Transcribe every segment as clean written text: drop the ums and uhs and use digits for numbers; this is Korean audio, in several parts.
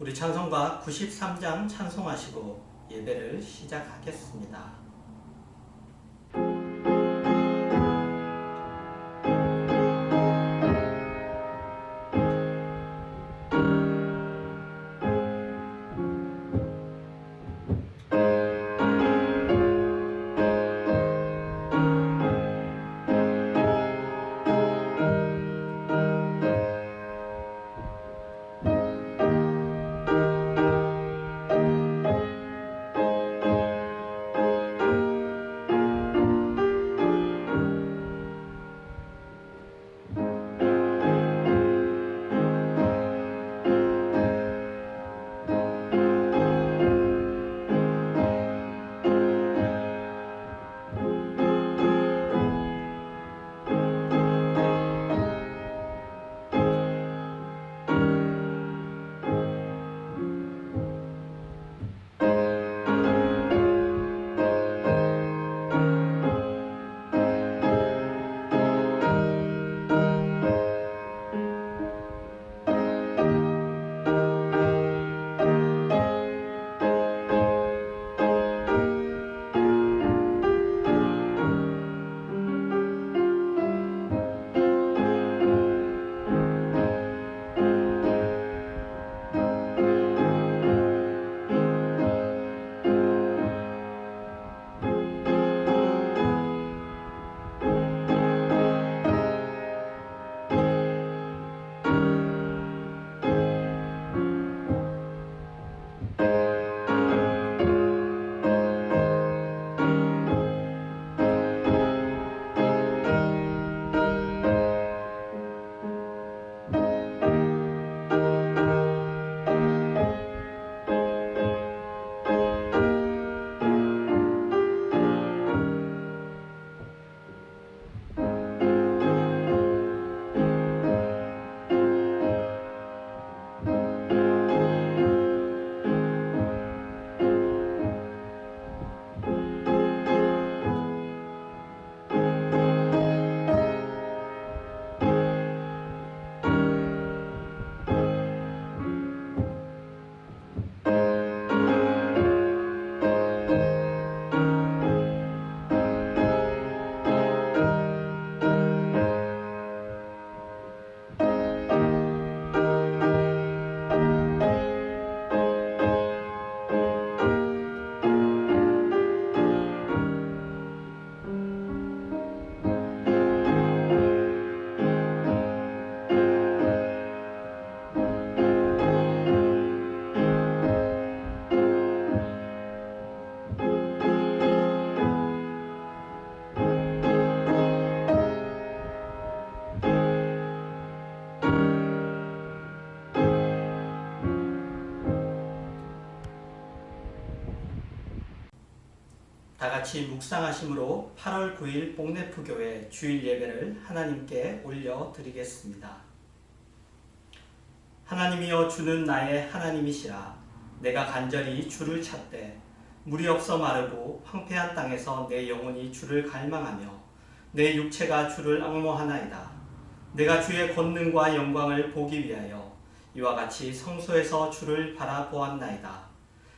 우리 찬송가 93장 찬송하시고 예배를 시작하겠습니다. 다같이 묵상하심으로 8월 9일 뽕네프교회 주일 예배를 하나님께 올려드리겠습니다. 하나님이여 주는 나의 하나님이시라. 내가 간절히 주를 찾되 물이 없어 마르고 황폐한 땅에서 내 영혼이 주를 갈망하며 내 육체가 주를 앙모하나이다. 내가 주의 권능과 영광을 보기 위하여 이와 같이 성소에서 주를 바라보았나이다.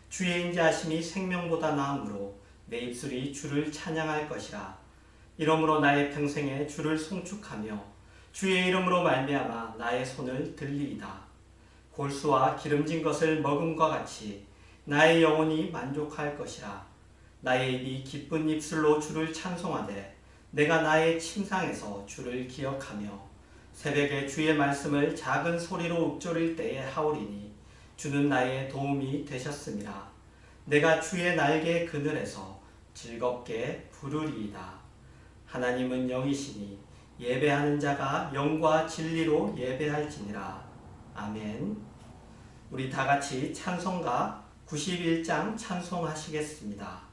주의 인자하심이 생명보다 나으므로 내 입술이 주를 찬양할 것이라. 이러므로 나의 평생에 주를 송축하며 주의 이름으로 말미암아 나의 손을 들리이다. 골수와 기름진 것을 먹음과 같이 나의 영혼이 만족할 것이라. 나의 입이 기쁜 입술로 주를 찬송하되 내가 나의 침상에서 주를 기억하며 새벽에 주의 말씀을 작은 소리로 읊조릴 때에 하오리니 주는 나의 도움이 되셨음이라. 내가 주의 날개 그늘에서 즐겁게 부르리이다. 하나님은 영이시니 예배하는 자가 영과 진리로 예배할지니라. 아멘. 우리 다같이 찬송가 91장 찬송하시겠습니다.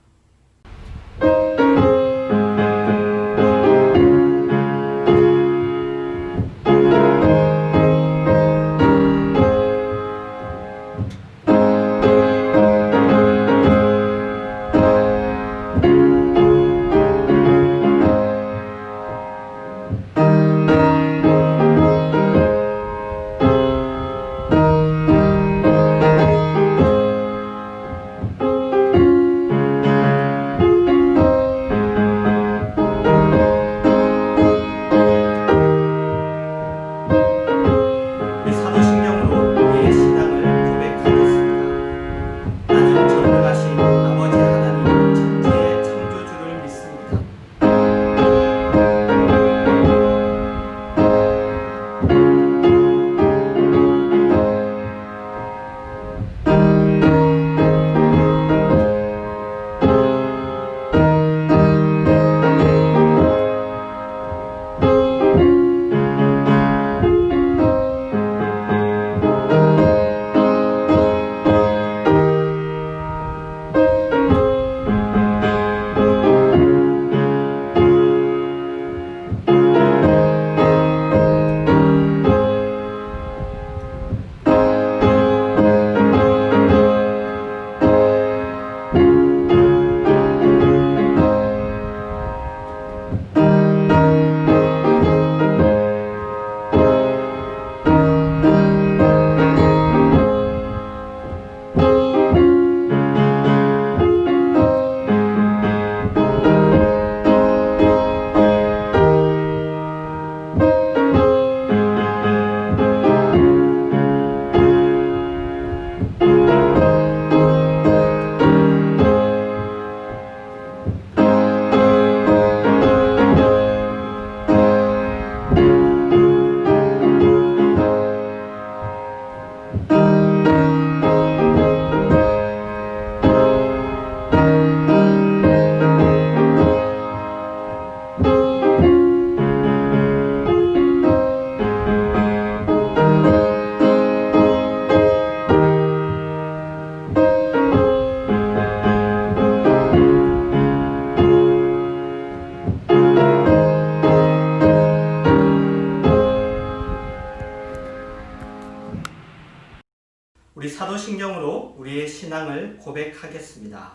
우리 사도신경으로 우리의 신앙을 고백하겠습니다.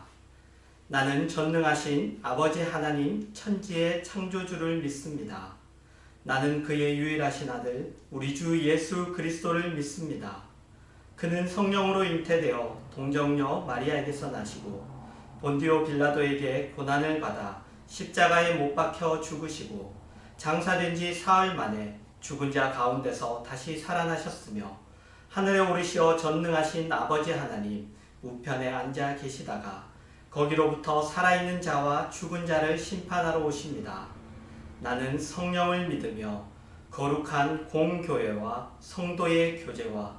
나는 전능하신 아버지 하나님 천지의 창조주를 믿습니다. 나는 그의 유일하신 아들 우리 주 예수 그리스도를 믿습니다. 그는 성령으로 잉태되어 동정녀 마리아에게서 나시고 본디오 빌라도에게 고난을 받아 십자가에 못 박혀 죽으시고 장사된 지 사흘 만에 죽은 자 가운데서 다시 살아나셨으며 하늘에 오르시어 전능하신 아버지 하나님 우편에 앉아 계시다가 거기로부터 살아있는 자와 죽은 자를 심판하러 오십니다. 나는 성령을 믿으며 거룩한 공교회와 성도의 교제와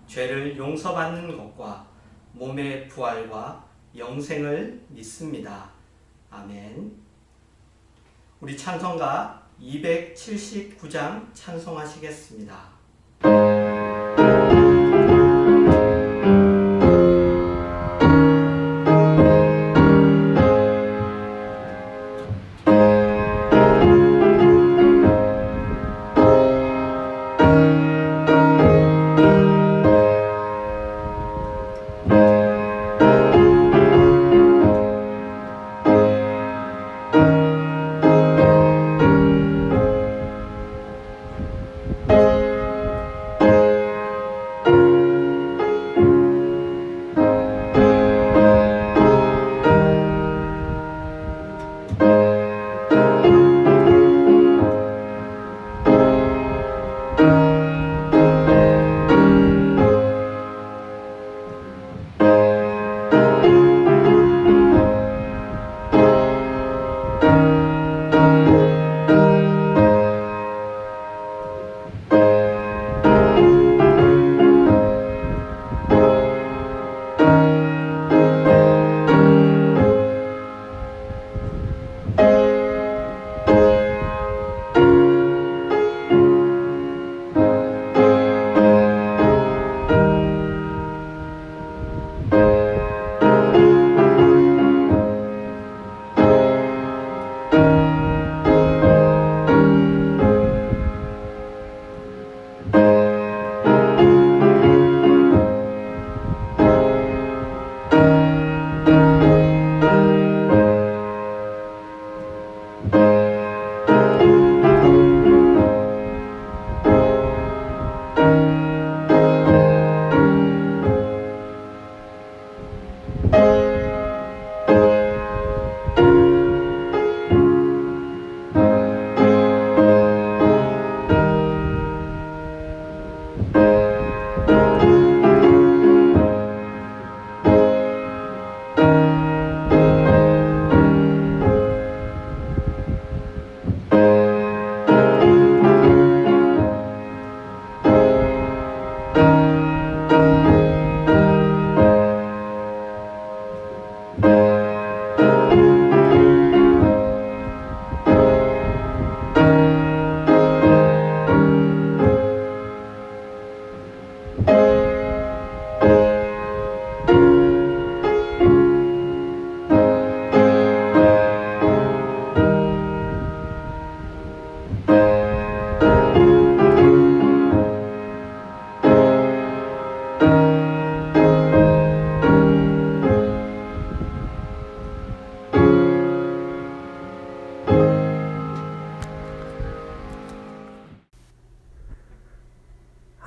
죄를 용서받는 것과 몸의 부활과 영생을 믿습니다. 아멘. 우리 찬송가 279장 찬송하시겠습니다.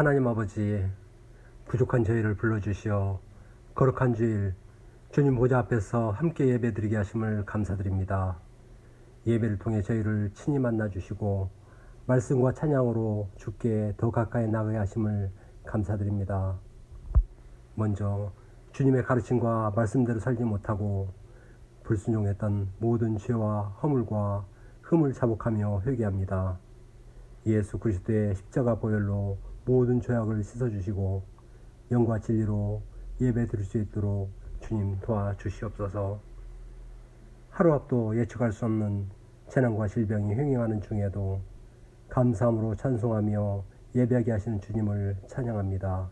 하나님 아버지, 부족한 저희를 불러주시어 거룩한 주일 주님 보좌 앞에서 함께 예배드리게 하심을 감사드립니다. 예배를 통해 저희를 친히 만나주시고 말씀과 찬양으로 주께 더 가까이 나가게 하심을 감사드립니다. 먼저 주님의 가르침과 말씀대로 살지 못하고 불순종했던 모든 죄와 허물과 흠을 자복하며 회개합니다. 예수 그리스도의 십자가 보혈로 모든 죄악을 씻어주시고 영과 진리로 예배 드릴 수 있도록 주님 도와주시옵소서. 하루 앞도 예측할 수 없는 재난과 질병이 횡행하는 중에도 감사함으로 찬송하며 예배하게 하시는 주님을 찬양합니다.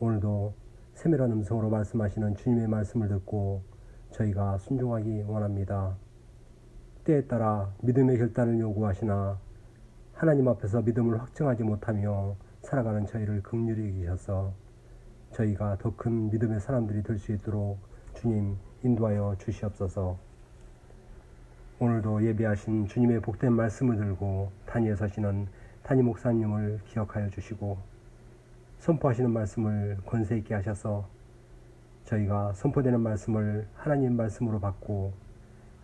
오늘도 세밀한 음성으로 말씀하시는 주님의 말씀을 듣고 저희가 순종하기 원합니다. 때에 따라 믿음의 결단을 요구하시나 하나님 앞에서 믿음을 확증하지 못하며 살아가는 저희를 긍휼히 여기셔서 저희가 더 큰 믿음의 사람들이 될 수 있도록 주님 인도하여 주시옵소서. 오늘도 예배하신 주님의 복된 말씀을 들고 단위에 서시는 단위 목사님을 기억하여 주시고 선포하시는 말씀을 권세 있게 하셔서 저희가 선포되는 말씀을 하나님 말씀으로 받고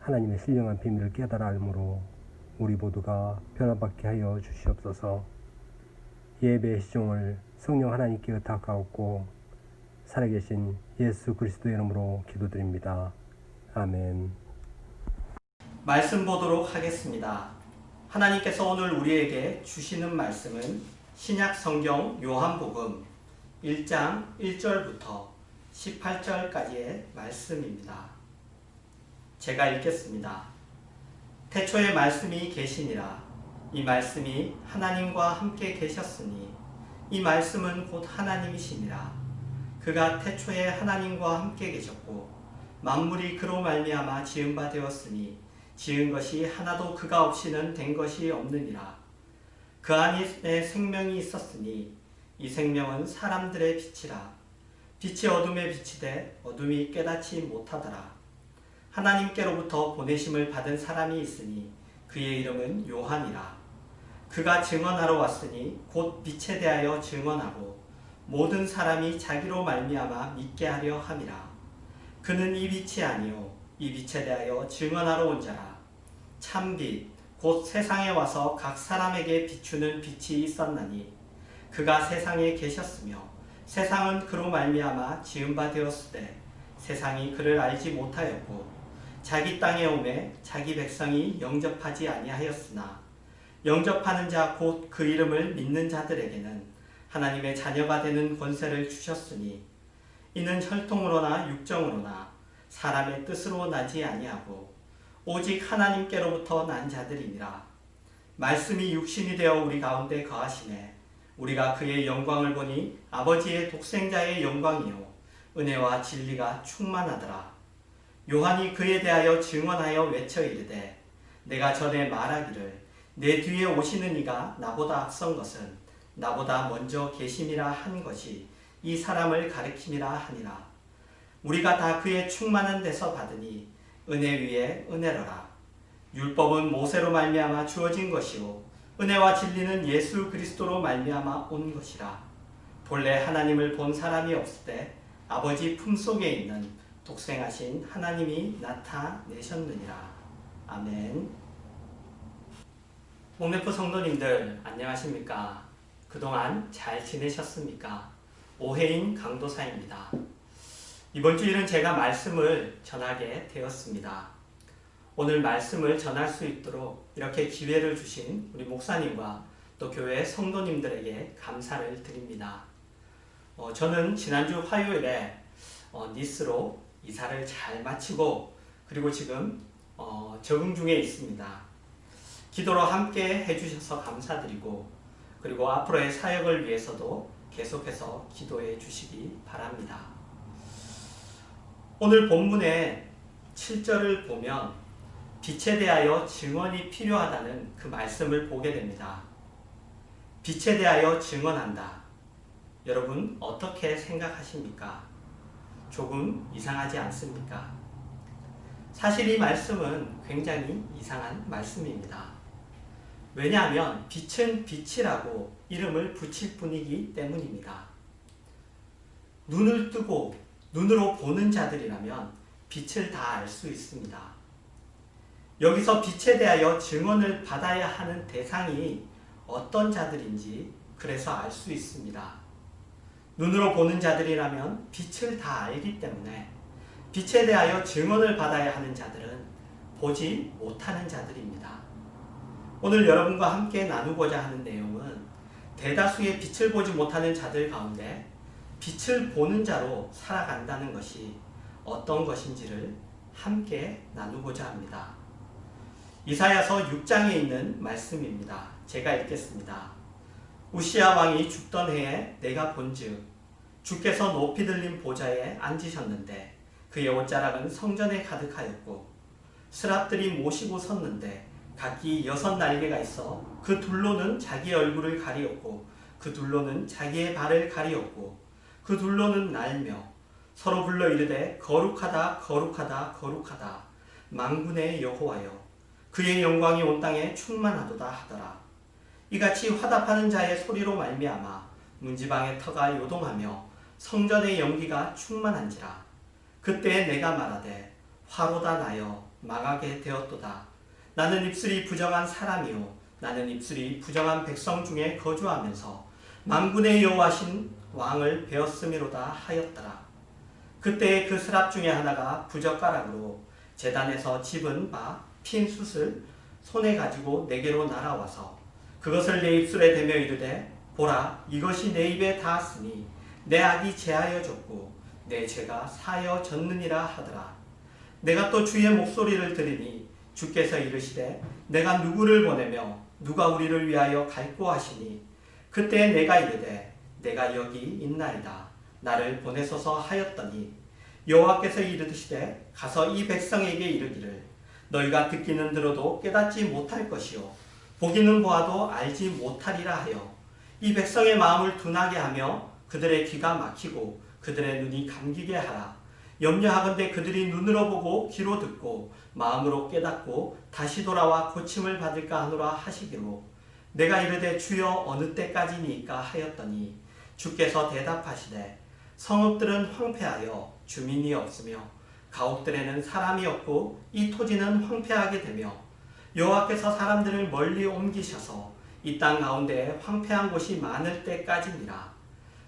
하나님의 신령한 비밀을 깨달아 알므로 우리 모두가 변화받게 하여 주시옵소서. 예배의 시종을 성령 하나님께 의탁하옵고 살아계신 예수 그리스도의 이름으로 기도드립니다. 아멘. 말씀 보도록 하겠습니다. 하나님께서 오늘 우리에게 주시는 말씀은 신약 성경 요한복음 1장 1절부터 18절까지의 말씀입니다. 제가 읽겠습니다. 태초에 말씀이 계시니라. 이 말씀이 하나님과 함께 계셨으니 이 말씀은 곧 하나님이시니라. 그가 태초에 하나님과 함께 계셨고 만물이 그로 말미암아 지은 바 되었으니 지은 것이 하나도 그가 없이는 된 것이 없느니라. 그 안에 생명이 있었으니 이 생명은 사람들의 빛이라. 빛이 어둠에 비치되 어둠이 깨닫지 못하더라. 하나님께로부터 보내심을 받은 사람이 있으니 그의 이름은 요한이라. 그가 증언하러 왔으니 곧 빛에 대하여 증언하고 모든 사람이 자기로 말미암아 믿게 하려 함이라. 그는 이 빛이 아니요 이 빛에 대하여 증언하러 온 자라. 참빛 곧 세상에 와서 각 사람에게 비추는 빛이 있었나니 그가 세상에 계셨으며 세상은 그로 말미암아 지은 바 되었으되 세상이 그를 알지 못하였고 자기 땅에 오매 자기 백성이 영접하지 아니하였으나 영접하는 자 곧 그 이름을 믿는 자들에게는 하나님의 자녀가 되는 권세를 주셨으니 이는 혈통으로나 육정으로나 사람의 뜻으로 나지 아니하고 오직 하나님께로부터 난 자들이니라. 말씀이 육신이 되어 우리 가운데 거하시매 우리가 그의 영광을 보니 아버지의 독생자의 영광이요 은혜와 진리가 충만하더라. 요한이 그에 대하여 증언하여 외쳐 이르되 내가 전에 말하기를 내 뒤에 오시는 이가 나보다 앞선 것은 나보다 먼저 계심이라 한 것이 이 사람을 가리킴이라 하니라. 우리가 다 그의 충만한 데서 받으니 은혜 위에 은혜로라. 율법은 모세로 말미암아 주어진 것이요 은혜와 진리는 예수 그리스도로 말미암아 온 것이라. 본래 하나님을 본 사람이 없을 때 아버지 품속에 있는 독생하신 하나님이 나타내셨느니라. 아멘. 목내포 성도님들 안녕하십니까? 그동안 잘 지내셨습니까? 오해인 강도사입니다. 이번 주일은 제가 말씀을 전하게 되었습니다. 오늘 말씀을 전할 수 있도록 이렇게 기회를 주신 우리 목사님과 또 교회 성도님들에게 감사를 드립니다. 저는 지난주 화요일에 니스로 이사를 잘 마치고 그리고 지금 적응 중에 있습니다. 기도로 함께 해주셔서 감사드리고 그리고 앞으로의 사역을 위해서도 계속해서 기도해 주시기 바랍니다. 오늘 본문의 7절을 보면 빛에 대하여 증언이 필요하다는 그 말씀을 보게 됩니다. 빛에 대하여 증언한다. 여러분 어떻게 생각하십니까? 조금 이상하지 않습니까? 사실 이 말씀은 굉장히 이상한 말씀입니다. 왜냐하면 빛은 빛이라고 이름을 붙일 뿐이기 때문입니다. 눈을 뜨고 눈으로 보는 자들이라면 빛을 다 알 수 있습니다. 여기서 빛에 대하여 증언을 받아야 하는 대상이 어떤 자들인지 그래서 알 수 있습니다. 눈으로 보는 자들이라면 빛을 다 알기 때문에 빛에 대하여 증언을 받아야 하는 자들은 보지 못하는 자들입니다. 오늘 여러분과 함께 나누고자 하는 내용은 대다수의 빛을 보지 못하는 자들 가운데 빛을 보는 자로 살아간다는 것이 어떤 것인지를 함께 나누고자 합니다. 이사야서 6장에 있는 말씀입니다. 제가 읽겠습니다. 우시야 왕이 죽던 해에 내가 본즉 주께서 높이 들린 보좌에 앉으셨는데 그의 옷자락은 성전에 가득하였고 스랍들이 모시고 섰는데 각기 6날개가 있어 그 둘로는 자기의 얼굴을 가리었고 그 둘로는 자기의 발을 가리었고 그 둘로는 날며 서로 불러 이르되 거룩하다 거룩하다 거룩하다 만군의 여호와여 그의 영광이 온 땅에 충만하도다 하더라. 이같이 화답하는 자의 소리로 말미암아 문지방의 터가 요동하며 성전의 연기가 충만한지라. 그때에 내가 말하되 화로다 나여 망하게 되었도다. 나는 입술이 부정한 사람이요 나는 입술이 부정한 백성 중에 거주하면서 만군의 여호와신 왕을 베었음이로다 하였더라. 그때에 그 스랍 중에 하나가 부젓가락으로 제단에서 집은 바 핀 숯을 손에 가지고 내게로 날아와서 그것을 내 입술에 대며 이르되 보라 이것이 내 입에 닿았으니 내 악이 제하여졌고 내 죄가 사여졌느니라 하더라. 내가 또 주의 목소리를 들으니 주께서 이르시되 내가 누구를 보내며 누가 우리를 위하여 갈꼬 하시니 그때 내가 이르되 내가 여기 있나이다 나를 보내소서 하였더니 여호와께서 이르시되 가서 이 백성에게 이르기를 너희가 듣기는 들어도 깨닫지 못할 것이요 보기는 보아도 알지 못하리라 하여 이 백성의 마음을 둔하게 하며 그들의 귀가 막히고 그들의 눈이 감기게 하라. 염려하건대 그들이 눈으로 보고 귀로 듣고 마음으로 깨닫고 다시 돌아와 고침을 받을까 하노라 하시기로 내가 이르되 주여 어느 때까지니까 하였더니 주께서 대답하시되 성읍들은 황폐하여 주민이 없으며 가옥들에는 사람이 없고 이 토지는 황폐하게 되며 여호와께서 사람들을 멀리 옮기셔서 이 땅 가운데 황폐한 곳이 많을 때까지니라.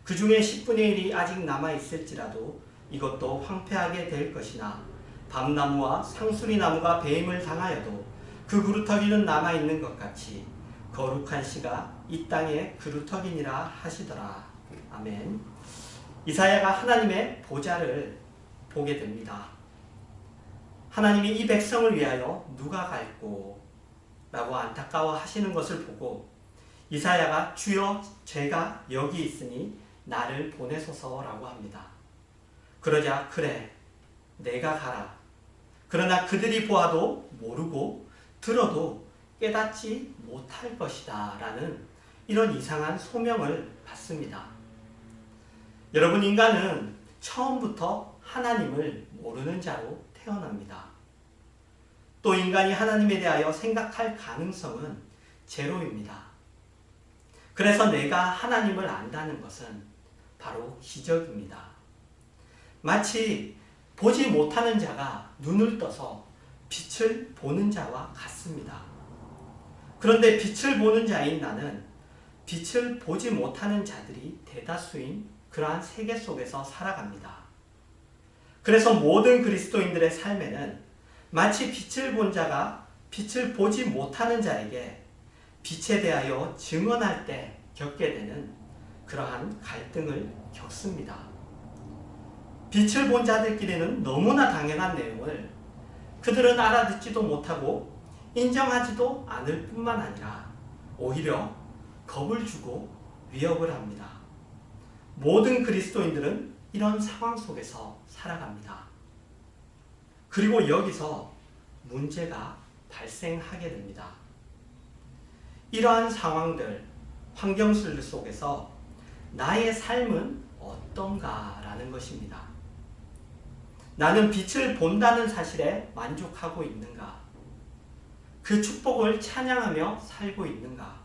그 중에 10분의 1이 아직 남아있을지라도 이것도 황폐하게 될 것이나 밤나무와 상수리나무가 배임을 당하여도 그 그루터기는 남아있는 것 같이 거룩한 씨가 이 땅의 그루터기니라 하시더라. 아멘. 이사야가 하나님의 보좌를 보게 됩니다. 하나님이 이 백성을 위하여 누가 갈꼬? 라고 안타까워 하시는 것을 보고 이사야가 주여 제가 여기 있으니 나를 보내소서라고 합니다. 그러자 그래 내가 가라. 그러나 그들이 보아도 모르고 들어도 깨닫지 못할 것이다 라는 이런 이상한 소명을 받습니다. 여러분 인간은 처음부터 하나님을 모르는 자로 태어납니다. 또 인간이 하나님에 대하여 생각할 가능성은 제로입니다. 그래서 내가 하나님을 안다는 것은 바로 기적입니다. 마치 보지 못하는 자가 눈을 떠서 빛을 보는 자와 같습니다. 그런데 빛을 보는 자인 나는 빛을 보지 못하는 자들이 대다수인 그러한 세계 속에서 살아갑니다. 그래서 모든 그리스도인들의 삶에는 마치 빛을 본 자가 빛을 보지 못하는 자에게 빛에 대하여 증언할 때 겪게 되는 그러한 갈등을 겪습니다. 빛을 본 자들끼리는 너무나 당연한 내용을 그들은 알아듣지도 못하고 인정하지도 않을 뿐만 아니라 오히려 겁을 주고 위협을 합니다. 모든 그리스도인들은 이런 상황 속에서 살아갑니다. 그리고 여기서 문제가 발생하게 됩니다. 이러한 상황들, 환경들 속에서 나의 삶은 어떤가라는 것입니다. 나는 빛을 본다는 사실에 만족하고 있는가? 그 축복을 찬양하며 살고 있는가?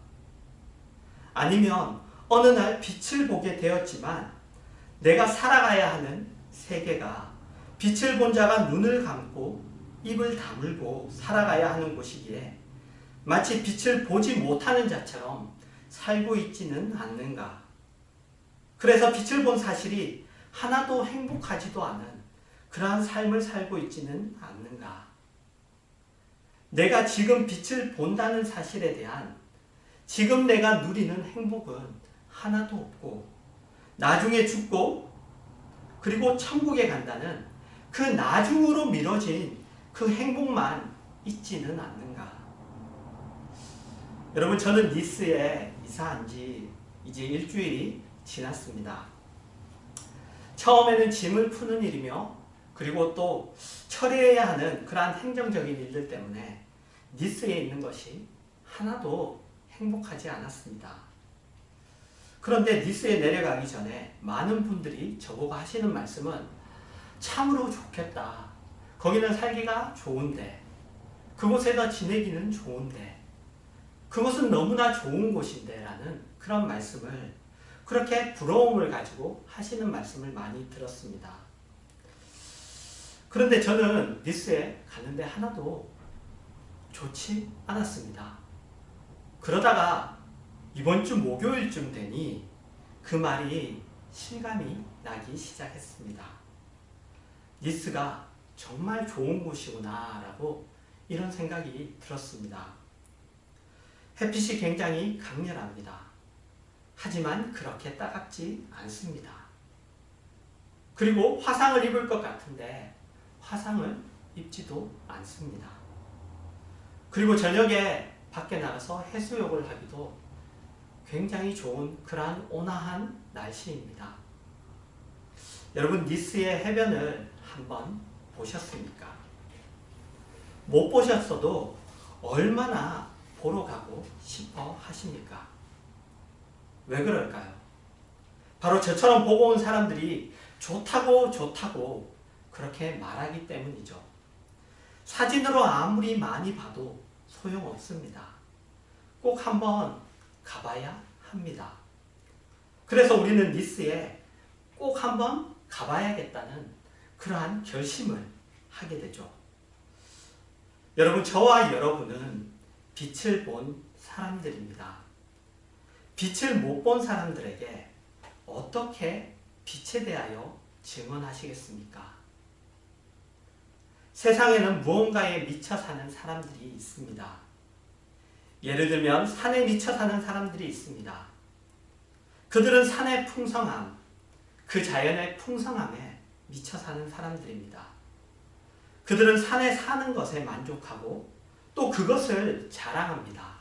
아니면 어느 날 빛을 보게 되었지만 내가 살아가야 하는 세계가 빛을 본 자가 눈을 감고 입을 다물고 살아가야 하는 곳이기에 마치 빛을 보지 못하는 자처럼 살고 있지는 않는가? 그래서 빛을 본 사실이 하나도 행복하지도 않은 그러한 삶을 살고 있지는 않는가? 내가 지금 빛을 본다는 사실에 대한 지금 내가 누리는 행복은 하나도 없고 나중에 죽고 그리고 천국에 간다는 그 나중으로 미뤄진 그 행복만 있지는 않는가? 여러분 저는 니스에 이사한 지 이제 일주일이 지났습니다. 처음에는 짐을 푸는 일이며 그리고 또 처리해야 하는 그러한 행정적인 일들 때문에 니스에 있는 것이 하나도 행복하지 않았습니다. 그런데 니스에 내려가기 전에 많은 분들이 저보고 하시는 말씀은 참으로 좋겠다. 거기는 살기가 좋은데, 그곳에서 지내기는 좋은데, 그곳은 너무나 좋은 곳인데 라는 그런 말씀을, 그렇게 부러움을 가지고 하시는 말씀을 많이 들었습니다. 그런데 저는 니스에 가는데 하나도 좋지 않았습니다. 그러다가 이번 주 목요일쯤 되니 그 말이 실감이 나기 시작했습니다. 니스가 정말 좋은 곳이구나 라고 이런 생각이 들었습니다. 햇빛이 굉장히 강렬합니다. 하지만 그렇게 따갑지 않습니다. 그리고 화상을 입을 것 같은데 화상을 입지도 않습니다. 그리고 저녁에 밖에 나가서 해수욕을 하기도 굉장히 좋은 그러한 온화한 날씨입니다. 여러분, 니스의 해변을 한번 보셨습니까? 못 보셨어도 얼마나 보러 가고 싶어 하십니까? 왜 그럴까요? 바로 저처럼 보고 온 사람들이 좋다고 좋다고 그렇게 말하기 때문이죠. 사진으로 아무리 많이 봐도 소용없습니다. 꼭 한번 가봐야 합니다. 그래서 우리는 니스에 꼭 한번 가봐야겠다는 그러한 결심을 하게 되죠. 여러분, 저와 여러분은 빛을 본 사람들입니다. 빛을 못 본 사람들에게 어떻게 빛에 대하여 증언하시겠습니까? 세상에는 무언가에 미쳐 사는 사람들이 있습니다. 예를 들면 산에 미쳐 사는 사람들이 있습니다. 그들은 산의 풍성함, 그 자연의 풍성함에 미쳐 사는 사람들입니다. 그들은 산에 사는 것에 만족하고 또 그것을 자랑합니다.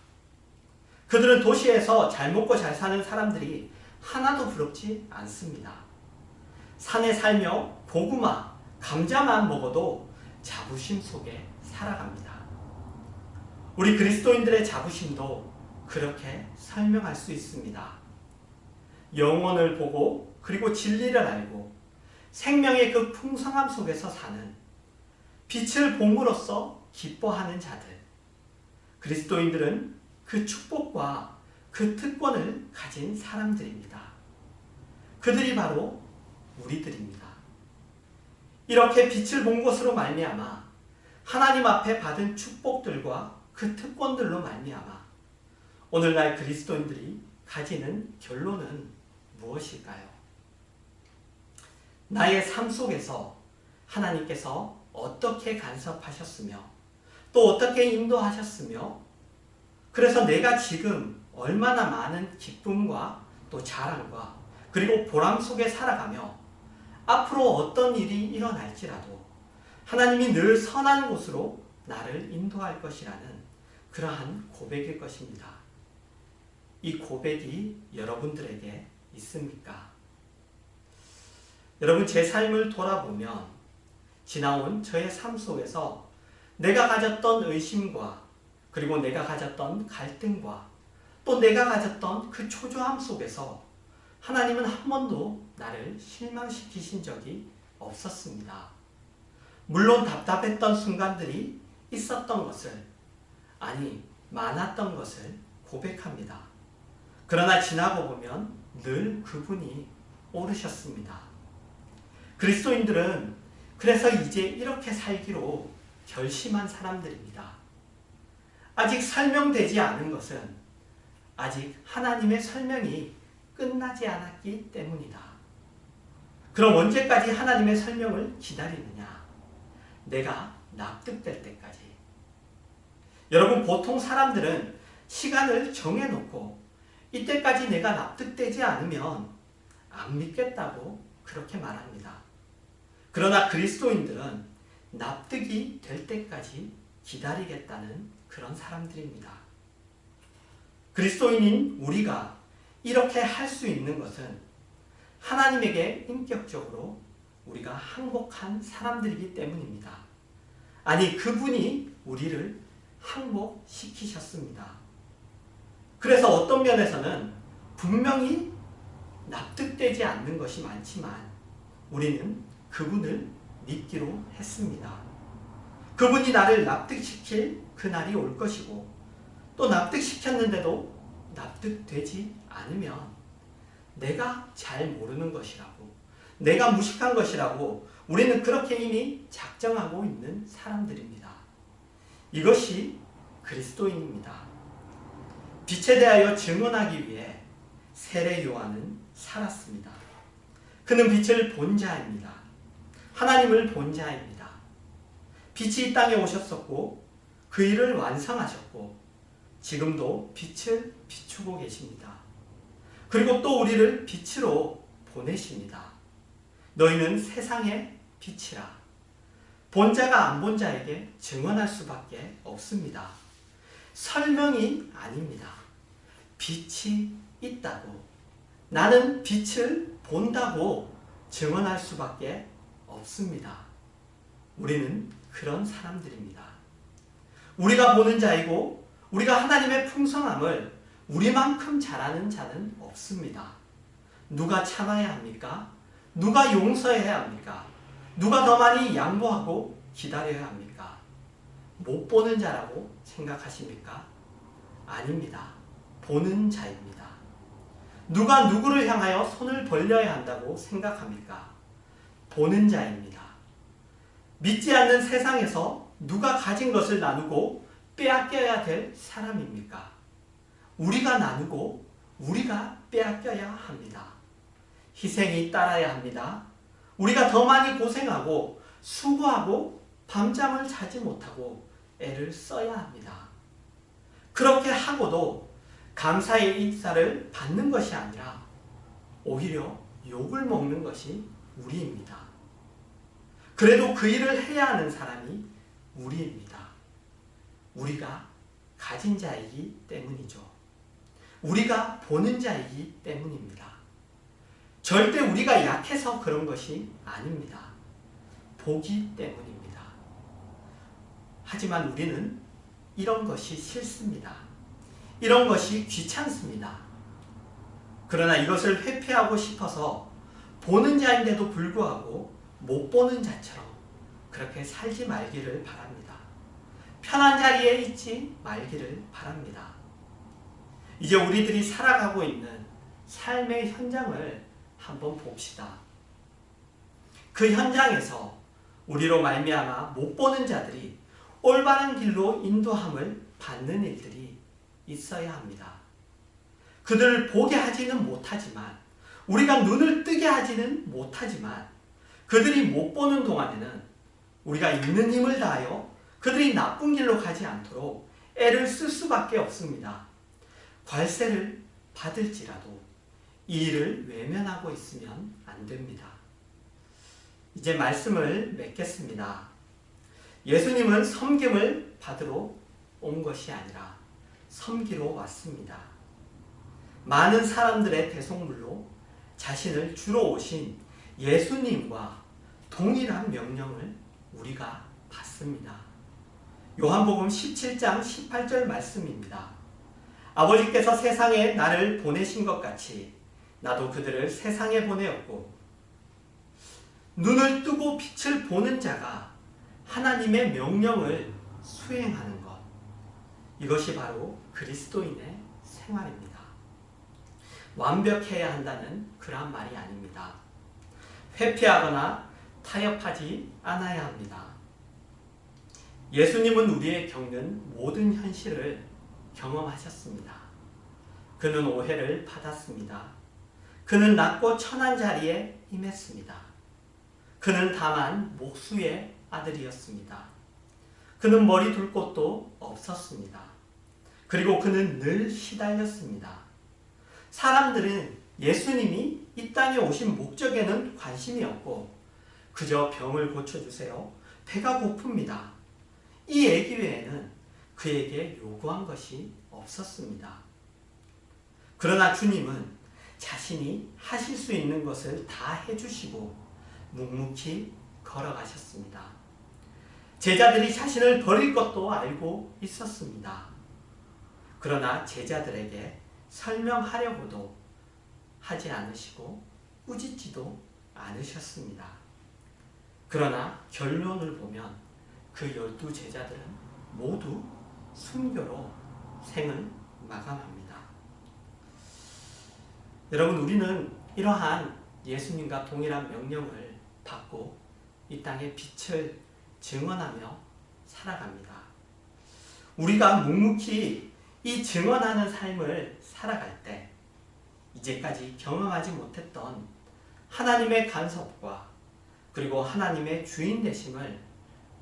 그들은 도시에서 잘 먹고 잘 사는 사람들이 하나도 부럽지 않습니다. 산에 살며 고구마, 감자만 먹어도 자부심 속에 살아갑니다. 우리 그리스도인들의 자부심도 그렇게 설명할 수 있습니다. 영혼을 보고 그리고 진리를 알고 생명의 그 풍성함 속에서 사는, 빛을 봄으로써 기뻐하는 자들, 그리스도인들은 그 축복과 그 특권을 가진 사람들입니다. 그들이 바로 우리들입니다. 이렇게 빛을 본 것으로 말미암아 하나님 앞에 받은 축복들과 그 특권들로 말미암아 오늘날 그리스도인들이 가지는 결론은 무엇일까요? 나의 삶 속에서 하나님께서 어떻게 간섭하셨으며 또 어떻게 인도하셨으며 그래서 내가 지금 얼마나 많은 기쁨과 또 자랑과 그리고 보람 속에 살아가며 앞으로 어떤 일이 일어날지라도 하나님이 늘 선한 곳으로 나를 인도할 것이라는 그러한 고백일 것입니다. 이 고백이 여러분들에게 있습니까? 여러분, 제 삶을 돌아보면 지나온 저의 삶 속에서 내가 가졌던 의심과 그리고 내가 가졌던 갈등과 또 내가 가졌던 그 초조함 속에서 하나님은 한 번도 나를 실망시키신 적이 없었습니다. 물론 답답했던 순간들이 있었던 것을, 아니 많았던 것을 고백합니다. 그러나 지나고 보면 늘 그분이 오르셨습니다. 그리스도인들은 그래서 이제 이렇게 살기로 결심한 사람들입니다. 아직 설명되지 않은 것은 아직 하나님의 설명이 끝나지 않았기 때문이다. 그럼 언제까지 하나님의 설명을 기다리느냐? 내가 납득될 때까지. 여러분, 보통 사람들은 시간을 정해놓고 이때까지 내가 납득되지 않으면 안 믿겠다고 그렇게 말합니다. 그러나 그리스도인들은 납득이 될 때까지 기다리겠다는 그런 사람들입니다. 그리스도인인 우리가 이렇게 할 수 있는 것은 하나님에게 인격적으로 우리가 항복한 사람들이기 때문입니다. 아니, 그분이 우리를 항복시키셨습니다. 그래서 어떤 면에서는 분명히 납득되지 않는 것이 많지만 우리는 그분을 믿기로 했습니다. 그분이 나를 납득시킬 그날이 올 것이고, 또 납득시켰는데도 납득되지 않으면 내가 잘 모르는 것이라고, 내가 무식한 것이라고 우리는 그렇게 이미 작정하고 있는 사람들입니다. 이것이 그리스도인입니다. 빛에 대하여 증언하기 위해 세례 요한은 살았습니다. 그는 빛을 본 자입니다. 하나님을 본 자입니다. 빛이 이 땅에 오셨었고 그 일을 완성하셨고 지금도 빛을 비추고 계십니다. 그리고 또 우리를 빛으로 보내십니다. 너희는 세상의 빛이라. 본 자가 안 본 자에게 증언할 수밖에 없습니다. 설명이 아닙니다. 빛이 있다고, 나는 빛을 본다고 증언할 수밖에 없습니다. 우리는 그런 사람들입니다. 우리가 보는 자이고 우리가 하나님의 풍성함을 우리만큼 잘하는 자는 없습니다. 누가 참아야 합니까? 누가 용서해야 합니까? 누가 더 많이 양보하고 기다려야 합니까? 못 보는 자라고 생각하십니까? 아닙니다. 보는 자입니다. 누가 누구를 향하여 손을 벌려야 한다고 생각합니까? 보는 자입니다. 믿지 않는 세상에서 누가 가진 것을 나누고 빼앗겨야 될 사람입니까? 우리가 나누고 우리가 빼앗겨야 합니다. 희생이 따라야 합니다. 우리가 더 많이 고생하고 수고하고 밤잠을 자지 못하고 애를 써야 합니다. 그렇게 하고도 감사의 인사를 받는 것이 아니라 오히려 욕을 먹는 것이 우리입니다. 그래도 그 일을 해야 하는 사람이 우리입니다. 우리가 가진 자이기 때문이죠. 우리가 보는 자이기 때문입니다. 절대 우리가 약해서 그런 것이 아닙니다. 보기 때문입니다. 하지만 우리는 이런 것이 싫습니다. 이런 것이 귀찮습니다. 그러나 이것을 회피하고 싶어서 보는 자인데도 불구하고 못 보는 자처럼 그렇게 살지 말기를 바랍니다. 편한 자리에 있지 말기를 바랍니다. 이제 우리들이 살아가고 있는 삶의 현장을 한번 봅시다. 그 현장에서 우리로 말미암아 못 보는 자들이 올바른 길로 인도함을 받는 일들이 있어야 합니다. 그들을 보게 하지는 못하지만, 우리가 눈을 뜨게 하지는 못하지만, 그들이 못 보는 동안에는 우리가 있는 힘을 다하여 그들이 나쁜 길로 가지 않도록 애를 쓸 수밖에 없습니다. 관세를 받을지라도 이 일을 외면하고 있으면 안 됩니다. 이제 말씀을 맺겠습니다. 예수님은 섬김을 받으러 온 것이 아니라 섬기러 왔습니다. 많은 사람들의 대속물로 자신을 주러 오신 예수님과 동일한 명령을 우리가 받습니다. 요한복음 17장 18절 말씀입니다. 아버지께서 세상에 나를 보내신 것 같이 나도 그들을 세상에 보내었고, 눈을 뜨고 빛을 보는 자가 하나님의 명령을 수행하는 것, 이것이 바로 그리스도인의 생활입니다. 완벽해야 한다는 그런 말이 아닙니다. 회피하거나 타협하지 않아야 합니다. 예수님은 우리의 겪는 모든 현실을 경험하셨습니다. 그는 오해를 받았습니다. 그는 낮고 천한 자리에 임했습니다. 그는 다만 목수의 아들이었습니다. 그는 머리 둘 곳도 없었습니다. 그리고 그는 늘 시달렸습니다. 사람들은 예수님이 이 땅에 오신 목적에는 관심이 없고 그저 병을 고쳐주세요, 배가 고픕니다, 이 얘기 외에는 그에게 요구한 것이 없었습니다. 그러나 주님은 자신이 하실 수 있는 것을 다 해주시고 묵묵히 걸어가셨습니다. 제자들이 자신을 버릴 것도 알고 있었습니다. 그러나 제자들에게 설명하려고도 하지 않으시고 꾸짖지도 않으셨습니다. 그러나 결론을 보면 그 12 제자들은 모두 순교로 생을 마감합니다. 여러분, 우리는 이러한 예수님과 동일한 명령을 받고 이 땅에 빛을 증언하며 살아갑니다. 우리가 묵묵히 이 증언하는 삶을 살아갈 때 이제까지 경험하지 못했던 하나님의 간섭과 그리고 하나님의 주인 되심을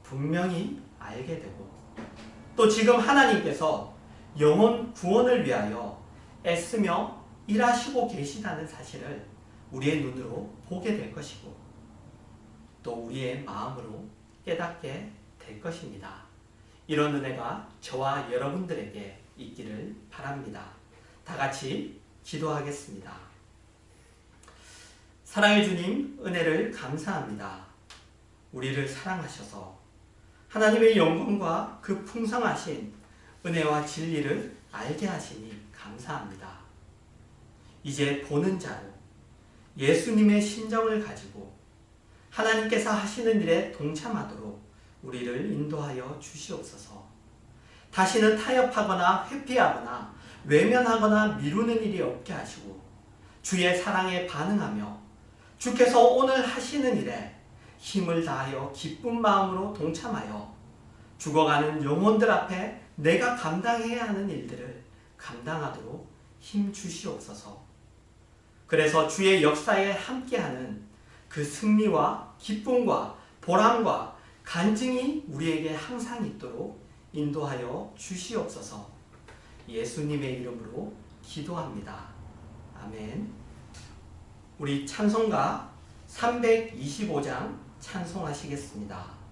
분명히 알게 되고, 또 지금 하나님께서 영혼 구원을 위하여 애쓰며 일하시고 계시다는 사실을 우리의 눈으로 보게 될 것이고, 또 우리의 마음으로 깨닫게 될 것입니다. 이런 은혜가 저와 여러분들에게 있기를 바랍니다. 다 같이 기도하겠습니다. 사랑의 주님, 은혜를 감사합니다. 우리를 사랑하셔서 하나님의 영광과 그 풍성하신 은혜와 진리를 알게 하시니 감사합니다. 이제 보는 자로 예수님의 심정을 가지고 하나님께서 하시는 일에 동참하도록 우리를 인도하여 주시옵소서. 다시는 타협하거나 회피하거나 외면하거나 미루는 일이 없게 하시고 주의 사랑에 반응하며 주께서 오늘 하시는 일에 힘을 다하여 기쁜 마음으로 동참하여 죽어가는 영혼들 앞에 내가 감당해야 하는 일들을 감당하도록 힘 주시옵소서. 그래서 주의 역사에 함께하는 그 승리와 기쁨과 보람과 간증이 우리에게 항상 있도록 인도하여 주시옵소서. 예수님의 이름으로 기도합니다. 아멘. 우리 찬송가 325장 찬송하시겠습니다.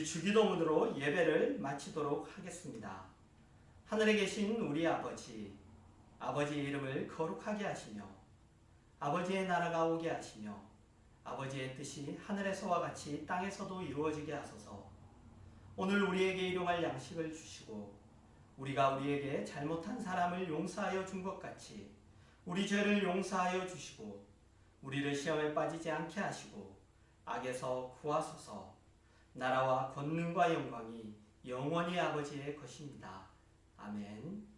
우리 주기도문으로 예배를 마치도록 하겠습니다. 하늘에 계신 우리 아버지, 아버지의 이름을 거룩하게 하시며 아버지의 나라가 오게 하시며 아버지의 뜻이 하늘에서와 같이 땅에서도 이루어지게 하소서. 오늘 우리에게 일용할 양식을 주시고 우리가 우리에게 잘못한 사람을 용서하여 준 것 같이 우리 죄를 용서하여 주시고 우리를 시험에 빠지지 않게 하시고 악에서 구하소서. 나라와 권능과 영광이 영원히 아버지의 것입니다. 아멘.